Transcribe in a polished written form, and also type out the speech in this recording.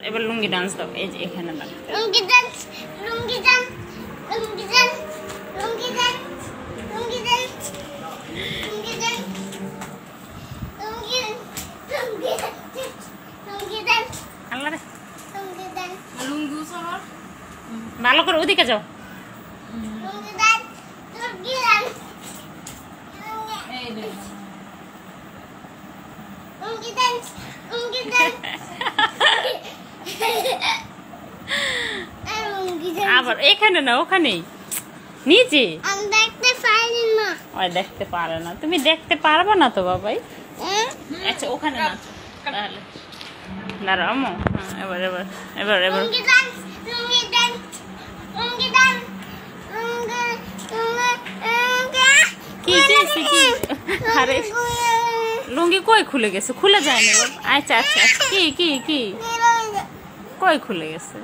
এবার লুঙ্গি ডান্স দাও, এই যে এখানে দাও। লুঙ্গি ডান্স, লুঙ্গি ডান্স, লুঙ্গি ডান্স, লুঙ্গি ডান্স, লুঙ্গি ডান্স, লুঙ্গি ডান্স, লুঙ্গি, লুঙ্গি ডান্স, লুঙ্গি ডান্স, আল্লাহ রে, লুঙ্গি ডান্স, লুঙ্গি উসামার ভালো করে ওদিকে যাও। লুঙ্গি ডান্স, লুঙ্গি ডান্স, এই দে লুঙ্গি ডান্স, লুঙ্গি ডান্স, লুঙ্গি ডান্স। আবার এখানে না, ওখানেই নিচে। আমি দেখতে পারি না। ওই দেখতে পারে না, তুমি দেখতে পারবে না তো বাবাই। আচ্ছা ওখানে নাচো তাহলে। দাঁড়াও আম্মু, হ্যাঁ, এবার এবার এবার এবার লুঙ্গি ডান্স, লুঙ্গি ডান্স, লুঙ্গি ডান্স, লুঙ্গি, কি কি কি? আরে লুঙ্গি কই খুলে গেছে? খুলে যায়নি বাবা। আচ্ছা আচ্ছা, কি কি কি লুঙ্গি, কই খুলে গেছে?